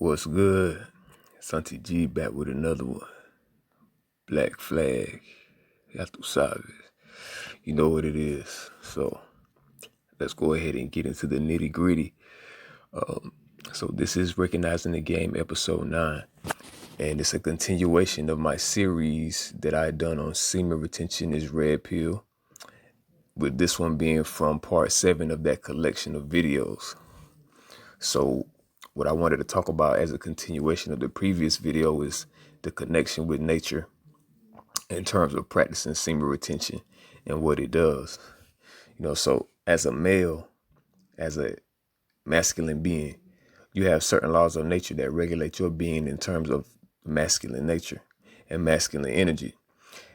What's good? Santi G back with another one. Black Flag. Ya tú sabes. You know what it is. So let's go ahead and get into the nitty gritty. So this is Recognizing the Game episode 9. And it's a continuation of my series that I had done on semen retention is red pill. With this one being from part 7 of that collection of videos. So what I wanted to talk about as a continuation of the previous video is the connection with nature in terms of practicing semen retention and what it does. So as a male, as a masculine being, you have certain laws of nature that regulate your being in terms of masculine nature and masculine energy.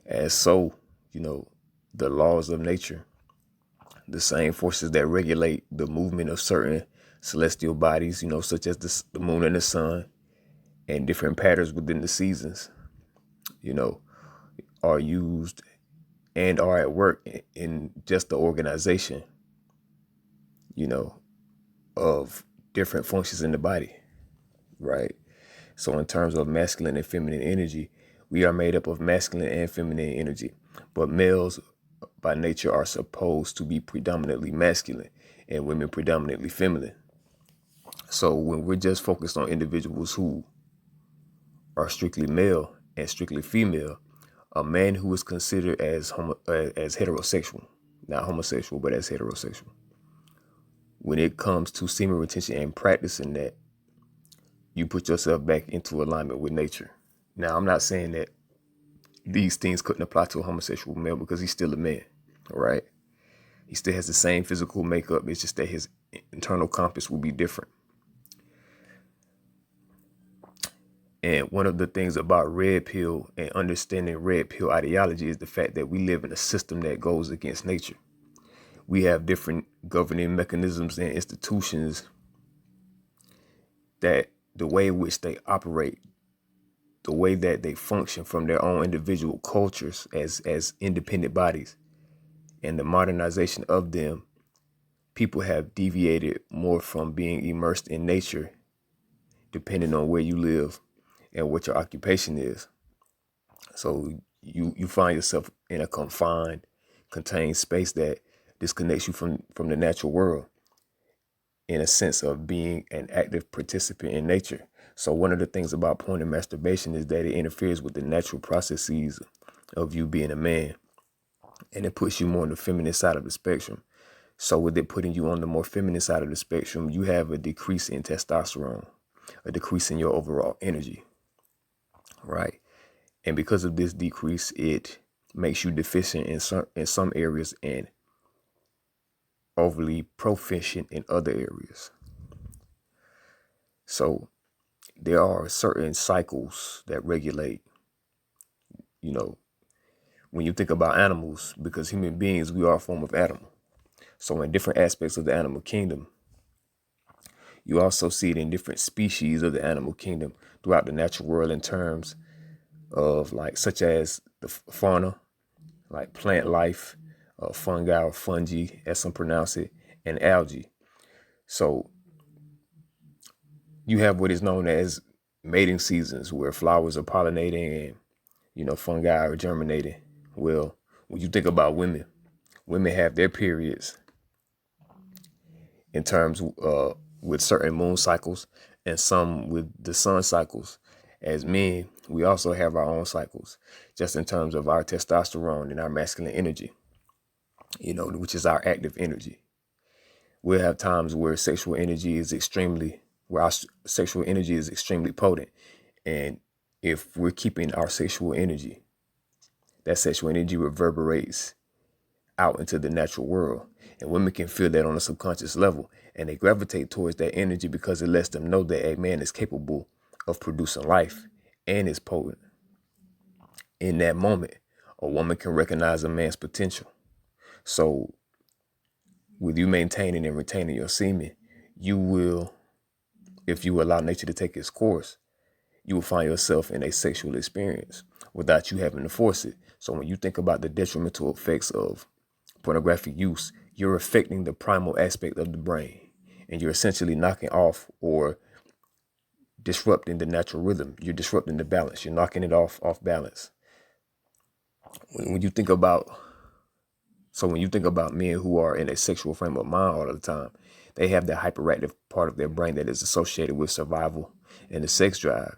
As so, the laws of nature, the same forces that regulate the movement of certain celestial bodies, such as the moon and the sun, and different patterns within the seasons, are used and are at work in just the organization, of different functions in the body, right? So in terms of masculine and feminine energy, we are made up of masculine and feminine energy, but males by nature are supposed to be predominantly masculine and women predominantly feminine. So when we're just focused on individuals who are strictly male and strictly female, a man who is considered as heterosexual, not homosexual, but as heterosexual, when it comes to semen retention and practicing that, you put yourself back into alignment with nature. Now, I'm not saying that these things couldn't apply to a homosexual male because he's still a man, all right? He still has the same physical makeup. It's just that his internal compass will be different. And one of the things about red pill and understanding red pill ideology is the fact that we live in a system that goes against nature. We have different governing mechanisms and institutions that the way in which they operate, the way that they function from their own individual cultures as independent bodies, and the modernization of them, people have deviated more from being immersed in nature, depending on where you live and what your occupation is. So you find yourself in a contained space that disconnects you from the natural world in a sense of being an active participant in nature. So one of the things about porn and masturbation is that it interferes with the natural processes of you being a man, and it puts you more on the feminine side of the spectrum. So with it putting you on the more feminine side of the spectrum, you have a decrease in testosterone, a decrease in your overall energy, right? And because of this decrease, it makes you deficient in some areas and overly proficient in other areas. So there are certain cycles that regulate, when you think about animals, because human beings, we are a form of animal. So in different aspects of the animal kingdom, you also see it in different species of the animal kingdom throughout the natural world in terms of such as the fauna, like plant life, fungi or fungi, as some pronounce it, and algae. So you have what is known as mating seasons, where flowers are pollinating and, fungi are germinating. Well, when you think about women have their periods in terms with certain moon cycles and some with the sun cycles. As men, we also have our own cycles, just in terms of our testosterone and our masculine energy, which is our active energy. We'll have times where our sexual energy is extremely potent. And if we're keeping our sexual energy, that sexual energy reverberates out into the natural world. And women can feel that on a subconscious level, and they gravitate towards that energy because it lets them know that a man is capable of producing life and is potent. In that moment, a woman can recognize a man's potential. So with you maintaining and retaining your semen, you will, if you allow nature to take its course, you will find yourself in a sexual experience without you having to force it. So when you think about the detrimental effects of pornographic use, you're affecting the primal aspect of the brain, and you're essentially knocking off or disrupting the natural rhythm. You're disrupting the balance. You're knocking it off balance. When you think about men who are in a sexual frame of mind all the time, they have that hyperactive part of their brain that is associated with survival and the sex drive.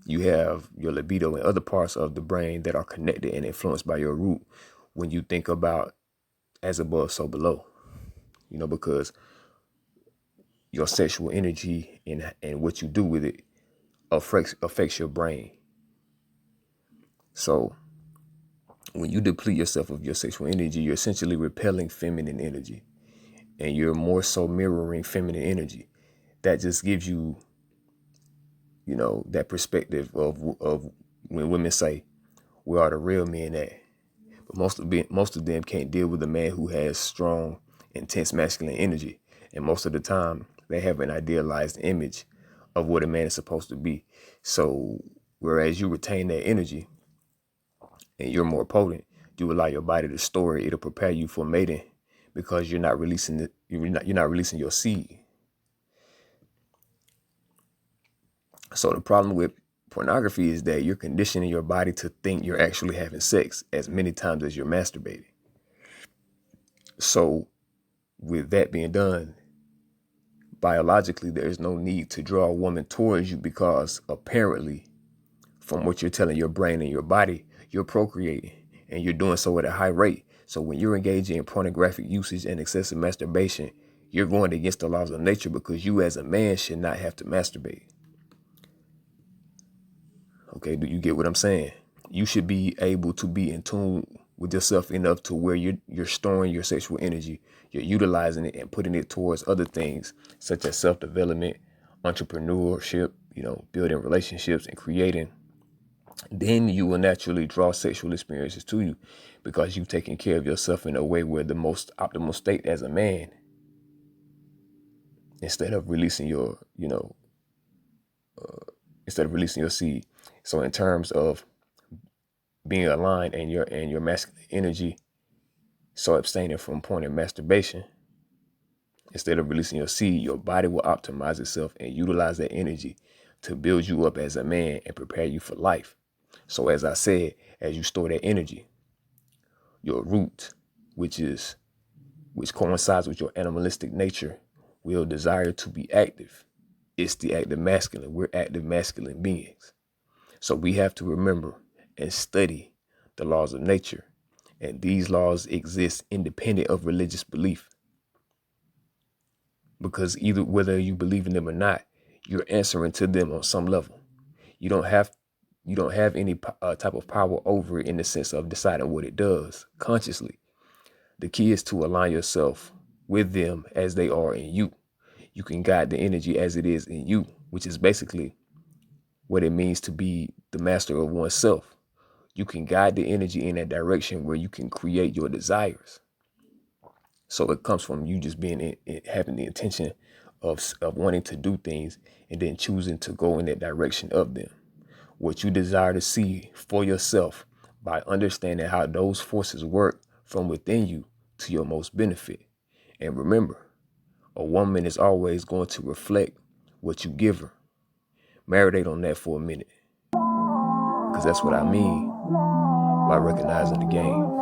You have your libido and other parts of the brain that are connected and influenced by your root when you think about as above, so below. Because your sexual energy and what you do with it affects your brain. So when you deplete yourself of your sexual energy, you're essentially repelling feminine energy, and you're more so mirroring feminine energy. That just gives you, that perspective of when women say, "Where are the real men at?" But most of them can't deal with a man who has strong, intense masculine energy, and most of the time they have an idealized image of what a man is supposed to be. So whereas you retain that energy and you're more potent, you allow your body to store it. It'll prepare you for mating because you're not releasing it. You're not releasing your seed. So the problem with pornography is that you're conditioning your body to think you're actually having sex as many times as you're masturbating. So with that being done, biologically, there is no need to draw a woman towards you because apparently, from what you're telling your brain and your body, you're procreating and you're doing so at a high rate. So when you're engaging in pornographic usage and excessive masturbation, you're going against the laws of nature because you as a man should not have to masturbate. Okay, do you get what I'm saying? You should be able to be in tune with yourself enough to where you're storing your sexual energy, you're utilizing it and putting it towards other things such as self-development, entrepreneurship, building relationships and creating. Then you will naturally draw sexual experiences to you because you've taken care of yourself in a way where the most optimal state as a man, instead of releasing your seed. So in terms of being aligned and your masculine energy, so abstaining from porn and masturbation, instead of releasing your seed, your body will optimize itself and utilize that energy to build you up as a man and prepare you for life. So as I said, as you store that energy, your root, which coincides with your animalistic nature, will desire to be active. It's the active masculine. We're active masculine beings. So we have to remember and study the laws of nature. And these laws exist independent of religious belief. Because either whether you believe in them or not, you're answering to them on some level. You don't have any type of power over it in the sense of deciding what it does consciously. The key is to align yourself with them as they are in you. You can guide the energy as it is in you, which is basically what it means to be the master of oneself. You can guide the energy in that direction where you can create your desires. So it comes from you just being having the intention of wanting to do things and then choosing to go in that direction of them. What you desire to see for yourself by understanding how those forces work from within you to your most benefit. And remember, a woman is always going to reflect what you give her. Marinate on that for a minute, because that's what I mean by recognizing the game.